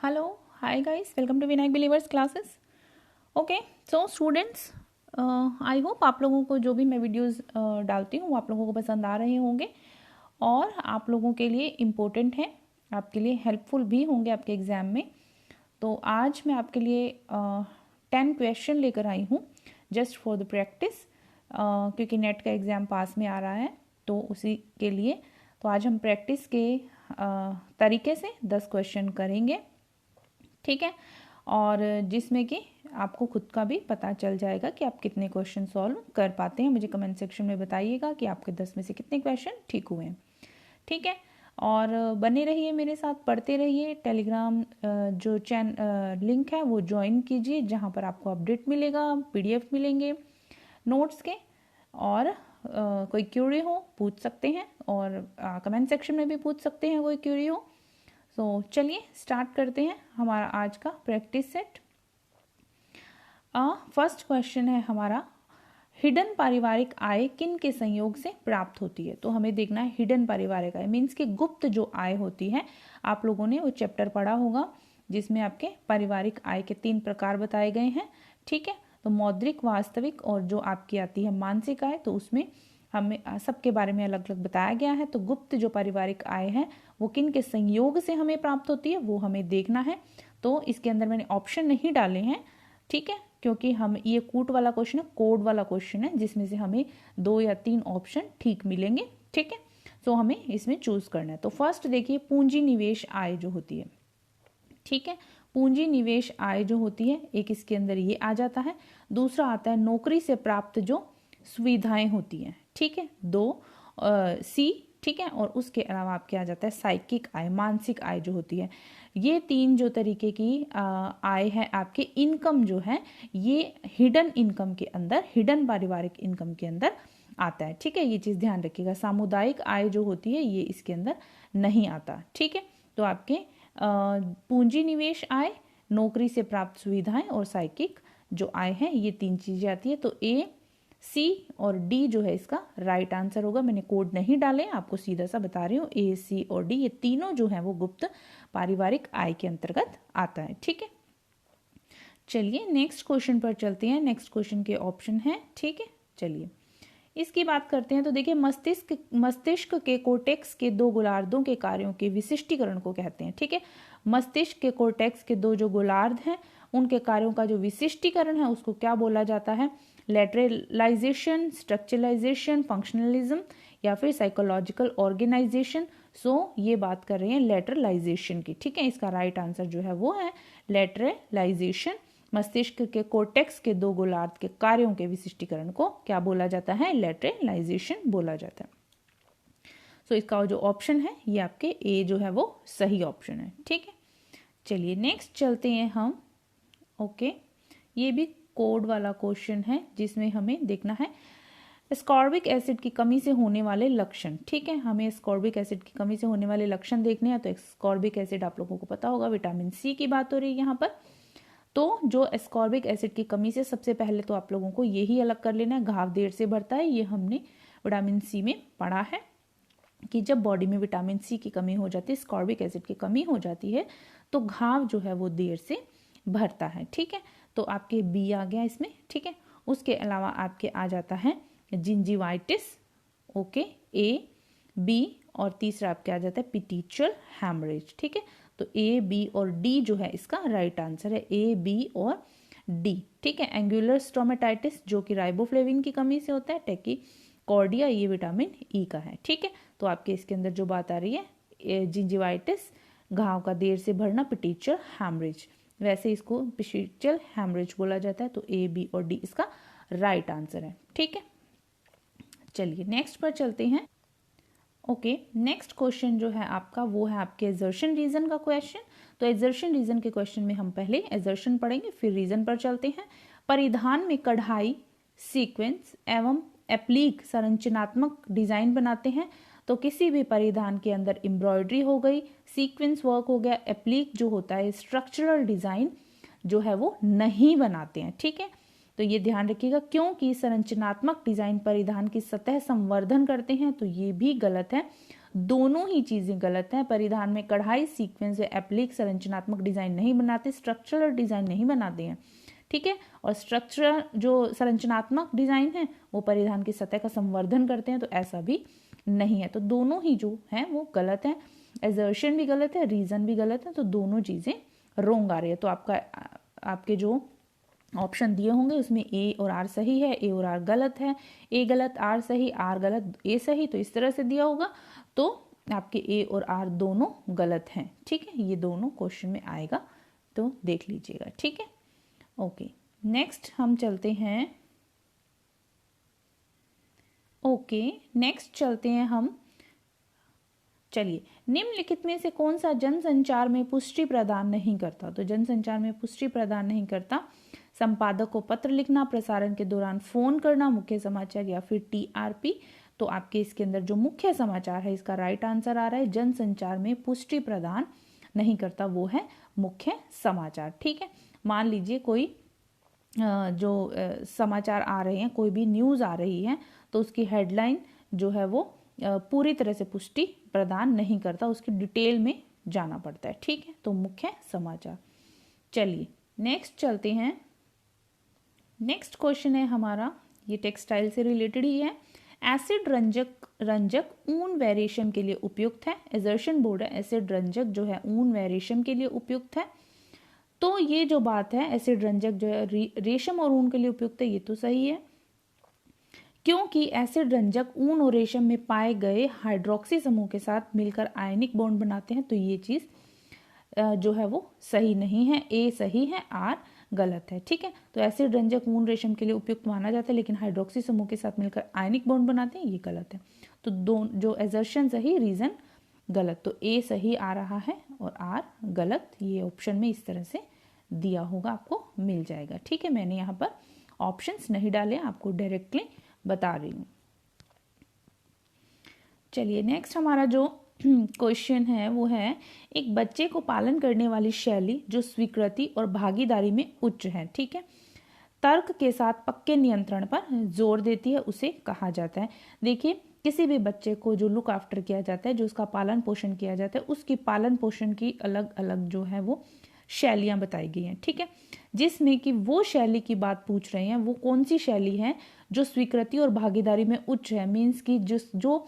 Hello, hi guys, welcome to Vinayak believers classes. Okay so students, I hope आप लोगों को जो भी मैं वीडियोस डालती हूँ वो आप लोगों को पसंद आ रहे होंगे और आप लोगों के लिए इम्पोर्टेंट हैं, आपके लिए हेल्पफुल भी होंगे आपके एग्ज़ाम में। तो आज मैं आपके लिए 10 क्वेश्चन लेकर आई हूँ जस्ट फॉर द प्रैक्टिस, क्योंकि नेट का एग्ज़ाम पास में आ रहा है तो उसी के लिए। तो आज हम प्रैक्टिस के तरीके से 10 क्वेश्चन करेंगे, ठीक है, और जिसमें कि आपको खुद का भी पता चल जाएगा कि आप कितने क्वेश्चन सॉल्व कर पाते हैं। मुझे कमेंट सेक्शन में बताइएगा कि आपके 10 में से कितने क्वेश्चन ठीक हुए हैं, ठीक है। और बने रहिए मेरे साथ, पढ़ते रहिए। टेलीग्राम जो लिंक है वो ज्वाइन कीजिए, जहाँ पर आपको अपडेट मिलेगा, पीडीएफ मिलेंगे नोट्स के, और कोई क्यूरी हो पूछ सकते हैं, और कमेंट सेक्शन में भी पूछ सकते हैं कोई क्यूरी हो। सो चलिए स्टार्ट करते हैं हमारा आज का प्रैक्टिस सेट। फर्स्ट क्वेश्चन है हमारा, हिडन पारिवारिक आय किन के संयोग से प्राप्त होती है। तो हमें देखना है हिडन पारिवारिक आय मीन्स कि गुप्त जो आय होती है। आप लोगों ने वो चैप्टर पढ़ा होगा जिसमें आपके पारिवारिक आय के 3 प्रकार बताए गए हैं, ठीक है। तो मौद्रिक, वास्तविक और जो आपकी आती है मानसिक आय, तो उसमें हमें सबके बारे में अलग अलग बताया गया है। तो गुप्त जो पारिवारिक आय है वो किन के संयोग से हमें प्राप्त होती है वो हमें देखना है। तो इसके अंदर मैंने ऑप्शन नहीं डाले हैं, ठीक है, क्योंकि हम ये कूट वाला क्वेश्चन है, कोड वाला क्वेश्चन है, जिसमें से हमें 2 या 3 ऑप्शन ठीक मिलेंगे, ठीक है। तो हमें इसमें चूज करना है। तो फर्स्ट देखिए, पूंजी निवेश आय जो होती है, ठीक है, पूंजी निवेश आय जो होती है, एक इसके अंदर ये आ जाता है। दूसरा आता है नौकरी से प्राप्त जो सुविधाएं होती हैं, ठीक है, 2 सी, ठीक है। और उसके अलावा आपके आ जाता है साइकिक आय, मानसिक आय जो होती है। ये 3 जो तरीके की आय है आपके इनकम जो है, ये हिडन इनकम के अंदर, हिडन पारिवारिक इनकम के अंदर आता है, ठीक है। ये चीज़ ध्यान रखिएगा, सामुदायिक आय जो होती है ये इसके अंदर नहीं आता, ठीक है। तो आपके पूंजी निवेश आय, नौकरी से प्राप्त सुविधाएं और साइकिक जो आय है, ये 3 चीजें आती है। तो ए, सी और डी जो है इसका राइट आंसर होगा। मैंने कोड नहीं डाले, आपको सीधा सा बता रही हूँ, ए, सी और डी ये तीनों जो है वो गुप्त पारिवारिक आय के अंतर्गत आता है, ठीक है। चलिए नेक्स्ट क्वेश्चन पर चलते हैं। नेक्स्ट क्वेश्चन के ऑप्शन है, ठीक है। चलिए इसकी बात करते हैं। तो देखिए, मस्तिष्क के कोर्टेक्स के 2 गोलार्धों के कार्यों के विशिष्टीकरण को कहते हैं, ठीक है। मस्तिष्क के कोर्टेक्स के 2 जो गोलार्ध हैं उनके कार्यों का जो विशिष्टीकरण है उसको क्या बोला जाता है? लेटरलाइजेशन, स्ट्रक्चरलाइजेशन, फंक्शनलिज्म या फिर साइकोलॉजिकल ऑर्गेनाइजेशन। सो ये बात कर रहे हैं लेटरलाइजेशन की, ठीक है। इसका राइट आंसर जो है वो है लेटरलाइजेशन। मस्तिष्क के कोर्टेक्स के 2 गोलार्ध के कार्यों के विशिष्टीकरण को क्या बोला जाता है? लेटरलाइजेशन बोला जाता है। सो इसका जो ऑप्शन है ये आपके ए जो है वो सही ऑप्शन है, ठीक है। चलिए नेक्स्ट चलते हैं हम। ओके, ये भी कोड वाला क्वेश्चन है जिसमें हमें देखना है एस्कॉर्बिक एसिड की कमी से होने वाले लक्षण, ठीक है। हमें एस्कॉर्बिक एसिड की कमी से होने वाले लक्षण देखने हैं। तो एस्कॉर्बिक एसिड आप लोगों को पता होगा, विटामिन सी की बात हो रही है यहाँ पर। तो जो एस्कॉर्बिक एसिड की कमी से, सबसे पहले तो आप लोगों को यही अलग कर लेना है, घाव देर से भरता है। ये हमने विटामिन सी में पढ़ा है कि जब बॉडी में विटामिन सी की कमी हो जाती है, एस्कॉर्बिक एसिड की कमी हो जाती है, तो घाव जो है वो देर से भरता है, ठीक है। तो आपके बी आ गया इसमें, ठीक है। उसके अलावा आपके आ जाता है जिंजिवाइटिस, ओके, ए, बी, और तीसरा आपके आ जाता है पिटीचल हैमरेज, ठीक है। तो ए, बी और डी जो है इसका राइट आंसर है, ए, बी और डी, ठीक है। एंगुलर स्टोमेटाइटिस जो कि राइबोफ्लेविन की कमी से होता है, टैकीकार्डिया ये विटामिन ई का है, ठीक है। तो आपके इसके अंदर जो बात आ रही है जिंजिवाइटिस, घाव का देर से भरना, पिटीचल हैमरेज, वैसे इसको पिटीचल हैमरेज बोला जाता है। तो ए, बी और डी इसका राइट आंसर है, ठीक है। चलिए नेक्स्ट पर चलते हैं। ओके, नेक्स्ट क्वेश्चन जो है आपका वो है आपके एजर्शन रीजन का क्वेश्चन। तो एजर्शन रीजन के क्वेश्चन में हम पहले एजर्शन पढ़ेंगे, फिर रीजन पर चलते हैं। परिधान में कढ़ाई, सीक्वेंस एवं एप्लीक संरचनात्मक डिजाइन बनाते हैं। तो किसी भी परिधान के अंदर एम्ब्रॉयडरी हो गई, सीक्वेंस वर्क हो गया, एप्लीक जो होता है स्ट्रक्चरल डिजाइन जो है वो नहीं बनाते हैं, ठीक है। तो ये ध्यान रखिएगा, क्योंकि संरचनात्मक डिजाइन परिधान की सतह संवर्धन करते हैं, तो ये भी गलत है। दोनों ही चीजें गलत हैं। परिधान में कढ़ाई, सीक्वेंस या एप्लिक संरचनात्मक डिजाइन नहीं बनाते, स्ट्रक्चरल डिजाइन नहीं बनाते हैं, ठीक है। और स्ट्रक्चरल जो संरचनात्मक डिजाइन है वो परिधान की सतह का संवर्धन करते हैं, तो ऐसा भी नहीं है। तो दोनों ही जो है वो गलत है, एजर्शन भी गलत है, रीजन भी गलत है, तो दोनों चीजें रोंग आ रही है। तो आपके जो ऑप्शन दिए होंगे उसमें ए और आर सही है, ए और आर गलत है, ए गलत आर सही, आर गलत ए सही, तो इस तरह से दिया होगा। तो आपके ए और आर दोनों गलत हैं, ठीक है। ये दोनों क्वेश्चन में आएगा, तो देख लीजिएगा, ठीक है। ओके, नेक्स्ट हम चलते हैं। नेक्स्ट चलते हैं हम। चलिए, निम्नलिखित में से कौन सा जनसंचार में पुष्टि प्रदान नहीं करता? तो जनसंचार में पुष्टि प्रदान नहीं करता संपादक को पत्र लिखना, प्रसारण के दौरान फोन करना, मुख्य समाचार या फिर टीआरपी। तो आपके इसके अंदर जो मुख्य समाचार है इसका राइट आंसर आ रहा है, जनसंचार में पुष्टि प्रदान नहीं करता वो है मुख्य समाचार, ठीक है। मान लीजिए कोई जो समाचार आ रहे हैं, कोई भी न्यूज़ आ रही है, तो उसकी हेडलाइन जो है वो पूरी तरह से पुष्टि प्रदान नहीं करता, उसकी डिटेल में जाना पड़ता है, ठीक है। तो मुख्य समाचार। चलिए नेक्स्ट चलते हैं। नेक्स्ट क्वेश्चन है हमारा, ये टेक्सटाइल से रिलेटेड ही है। एसिड रंजक ऊन व रेशम के लिए उपयुक्त है। एजर्शन बोर्ड है, एसिड रंजक जो है ऊन व रेशम के लिए उपयुक्त है। तो ये जो बात है, एसिड रंजक जो है रेशम और ऊन के लिए उपयुक्त है, ये तो सही है, क्योंकि एसिड रंजक ऊन और रेशम में पाए गए हाइड्रोक्सी समूह के साथ मिलकर आयनिक बॉन्ड बनाते हैं। तो ये चीज जो है वो सही नहीं है, ए सही है, आर गलत है, ठीक है। तो एसिड रंजक ऊन रेशम के लिए उपयुक्त माना जाता है, लेकिन हाइड्रोक्सी समूह के साथ मिलकर आयनिक बॉन्ड बनाते हैं, ये गलत है। तो जो एजर्शन सही, रीजन गलत। तो ए सही आ रहा है और आर गलत। ये ऑप्शन में इस तरह से दिया होगा, आपको मिल जाएगा, ठीक है। मैंने यहाँ पर ऑप्शंस नहीं डाले, आपको डायरेक्टली बता रही हूँ। चलिए नेक्स्ट हमारा जो क्वेश्चन है वो है, एक बच्चे को पालन करने वाली शैली जो स्वीकृति और भागीदारी में उच्च है, ठीक है, तर्क के साथ पक्के नियंत्रण पर जोर देती है, उसे कहा जाता है। देखिए, किसी भी बच्चे को जो लुक आफ्टर किया जाता है, जो उसका पालन पोषण किया जाता है, उसकी पालन पोषण की अलग अलग जो है वो शैलियां बताई गई हैं, ठीक है, जिसमें कि वो शैली की बात पूछ रहे हैं, वो कौन सी शैली है जो स्वीकृति और भागीदारी में उच्च है, मीन्स की जो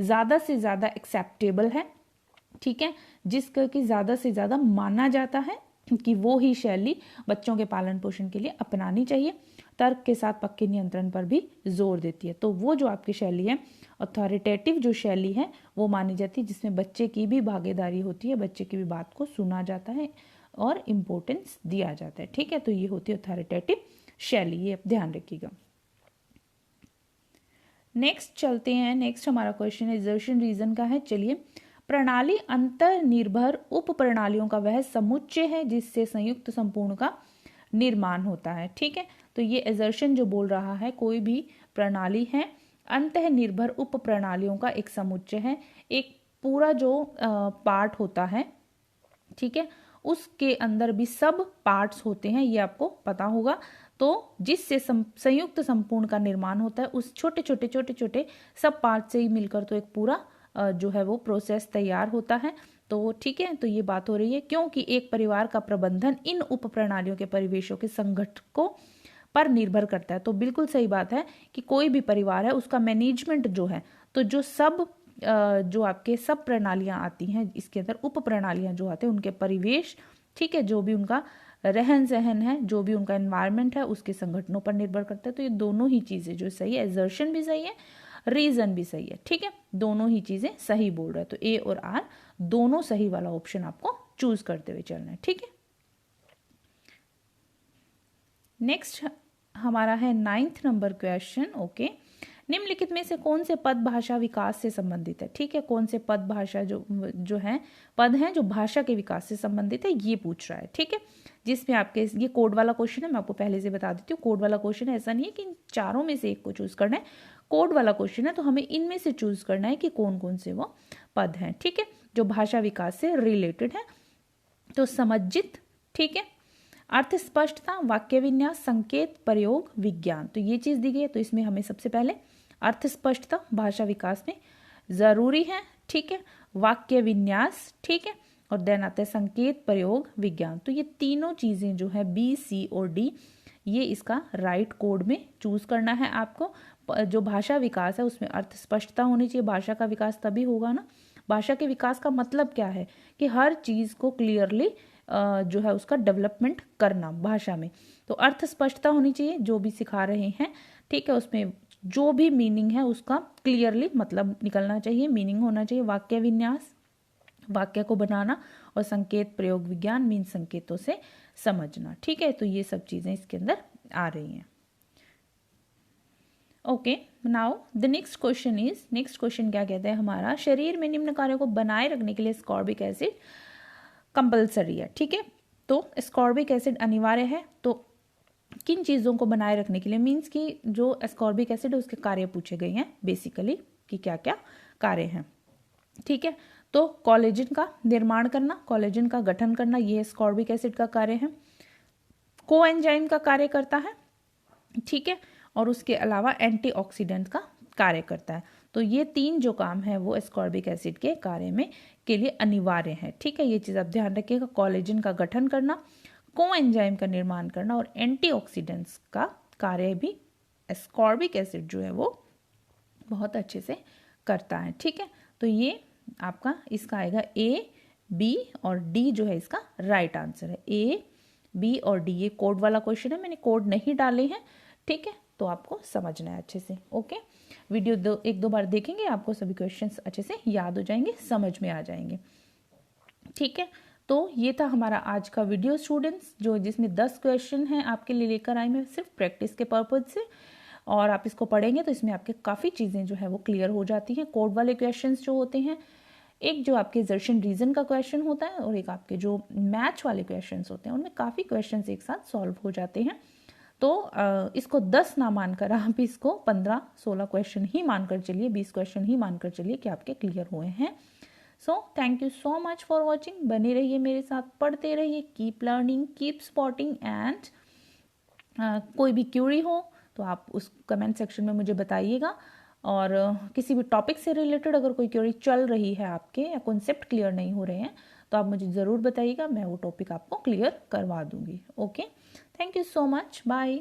ज्यादा से ज्यादा एक्सेप्टेबल है, ठीक है, जिसका कि ज्यादा से ज्यादा माना जाता है कि वो ही शैली बच्चों के पालन पोषण के लिए अपनानी चाहिए, तर्क के साथ पक्के नियंत्रण पर भी जोर देती है। तो वो जो आपकी शैली है, अथॉरिटेटिव जो शैली है, वो मानी जाती है, जिसमें बच्चे की भी भागीदारी होती है, बच्चे की भी बात को सुना जाता है और इम्पोर्टेंस दिया जाता है, ठीक है। तो ये होती है अथॉरिटेटिव शैली, ये ध्यान रखिएगा। नेक्स्ट चलते हैं। नेक्स्ट हमारा क्वेश्चन एजर्शन रीजन का है। चलिए, प्रणाली अंतर्निर्भर उप प्रणालियों का वह समुच्चय है जिससे संयुक्त संपूर्ण का निर्माण होता है, ठीक है। तो ये एजर्शन जो बोल रहा है, कोई भी प्रणाली है अंतर्निर्भर उप प्रणालियों का एक समुच्चय है, एक पूरा जो पार्ट होता है, ठीक है, उसके अंदर भी सब पार्ट्स होते हैं, ये आपको पता होगा। तो जिससे संयुक्त संपूर्ण का निर्माण होता है, उस छोटे छोटे सब पार्ट से ही मिलकर तो एक पूरा जो है वो प्रोसेस तैयार होता है। तो ठीक है, तो ये बात हो रही है, क्योंकि एक परिवार का प्रबंधन इन उप प्रणालियों के परिवेशों के संगठकों पर निर्भर करता है। तो बिल्कुल सही बात है कि कोई भी परिवार है उसका मैनेजमेंट जो है, तो जो आपके सब प्रणालियां आती हैं, इसके अंदर उप प्रणालियां जो आते हैं, उनके परिवेश, ठीक है, जो भी उनका रहन सहन है, जो भी उनका एनवायरनमेंट है, उसके संगठनों पर निर्भर करता है। तो ये दोनों ही चीजें जो सही है, एजर्शन भी सही है, रीजन भी सही है, ठीक है, दोनों ही चीजें सही बोल रहा है। तो ए और आर दोनों सही वाला ऑप्शन आपको चूज करते हुए चलना है, ठीक है। नेक्स्ट हमारा है 9th नंबर क्वेश्चन। ओके, निम्नलिखित में से कौन से पद भाषा विकास से संबंधित है, ठीक है, कौन से पद भाषा जो है पद हैं जो भाषा के विकास से संबंधित है, ये पूछ रहा है, ठीक है। जिसमें आपके ये कोड वाला क्वेश्चन है, मैं आपको पहले से बता देती हूँ, कोड वाला क्वेश्चन है, ऐसा नहीं है कि इन चारों में से एक को चूज करना है, कोड वाला क्वेश्चन है, तो हमें इनमें से चूज करना है कि कौन कौन से वो पद हैं, ठीक है, जो भाषा विकास से रिलेटेड है। तो समज्जित, ठीक है, अर्थ स्पष्टता, वाक्य विन्यास, संकेत, प्रयोग, विज्ञान, तो ये चीज दी गई है। तो इसमें हमें सबसे पहले अर्थ स्पष्टता भाषा विकास में जरूरी है, ठीक है, वाक्य विन्यास, ठीक है, और देन आता है संकेत प्रयोग विज्ञान। तो ये तीनों चीजें जो है बी, सी और डी, ये इसका राइट कोड में चूज करना है आपको। जो भाषा विकास है उसमें अर्थ स्पष्टता होनी चाहिए। भाषा का विकास तभी होगा ना, भाषा के विकास का मतलब क्या है कि हर चीज को क्लियरली जो है उसका डेवलपमेंट करना भाषा में। तो अर्थ स्पष्टता होनी चाहिए जो भी सिखा रहे हैं, ठीक है, उसमें जो भी मीनिंग है उसका क्लियरली मतलब निकलना चाहिए, मीनिंग होना चाहिए। वाक्य विन्यास, वाक्य को बनाना, और संकेत प्रयोग विज्ञान मीन संकेतों से समझना, ठीक है। तो ये सब चीजें इसके अंदर आ रही हैं। Okay, now the next question is, next question क्या कहते हैं हमारा, शरीर में निम्न कार्यों को बनाए रखने के लिए स्कॉर्बिक एसिड कंपल्सरी है, ठीक है। तो स्कॉर्बिक एसिड अनिवार्य है। तो किन चीज़ों को बनाए रखने के लिए, मीन्स कि जो एस्कॉर्बिक एसिड है उसके कार्य पूछे गए हैं बेसिकली, कि क्या क्या कार्य हैं, ठीक है। तो कोलेजन का निर्माण करना, कोलेजन का गठन करना, ये एस्कॉर्बिक एसिड का कार्य है। कोएंजाइम का कार्य करता है, ठीक है, और उसके अलावा एंटीऑक्सीडेंट का कार्य करता है। तो ये तीन जो काम है वो एस्कॉर्बिक एसिड के कार्य में के लिए अनिवार्य है, ठीक है। ये चीज़ आप ध्यान रखिएगा, कोलेजन का गठन करना, कोएंजाइम का निर्माण करना, और एंटीऑक्सीडेंट्स का कार्य भी एस्कॉर्बिक एसिड जो है वो बहुत अच्छे से करता है, ठीक है। तो ये आपका इसका आएगा ए, बी और डी जो है इसका राइट आंसर है। ए, बी और डी, ये कोड वाला क्वेश्चन है, मैंने कोड नहीं डाले हैं, ठीक है। तो आपको समझना है अच्छे से। ओके, वीडियो एक दो बार देखेंगे, आपको सभी क्वेश्चंस अच्छे से याद हो जाएंगे, समझ में आ जाएंगे, ठीक है। तो ये था हमारा आज का वीडियो स्टूडेंट्स, जो जिसमें 10 क्वेश्चन हैं आपके लिए लेकर आई मैं सिर्फ प्रैक्टिस के पर्पज से। और आप इसको पढ़ेंगे तो इसमें आपके काफ़ी चीज़ें जो है वो क्लियर हो जाती हैं। कोड वाले क्वेश्चंस जो होते हैं, एक जो आपके एक्सर्शन रीजन का क्वेश्चन होता है, और एक आपके जो मैच वाले क्वेश्चंस होते हैं, उनमें काफ़ी क्वेश्चंस एक साथ सॉल्व हो जाते हैं। तो इसको 10 ना मानकर आप इसको 15-16 क्वेश्चन ही मानकर चलिए, 20 क्वेश्चन ही मानकर चलिए कि आपके क्लियर हुए हैं। So thank you so much for watching. बने रहिए मेरे साथ, पढ़ते रहिए, keep learning, keep spotting, and कोई भी क्यूरी हो तो आप उस कमेंट सेक्शन में मुझे बताइएगा। और किसी भी टॉपिक से रिलेटेड अगर कोई क्यूरी चल रही है आपके, या कॉन्सेप्ट क्लियर नहीं हो रहे हैं, तो आप मुझे ज़रूर बताइएगा, मैं वो टॉपिक आपको क्लियर करवा दूंगी। Okay, thank you so much, bye.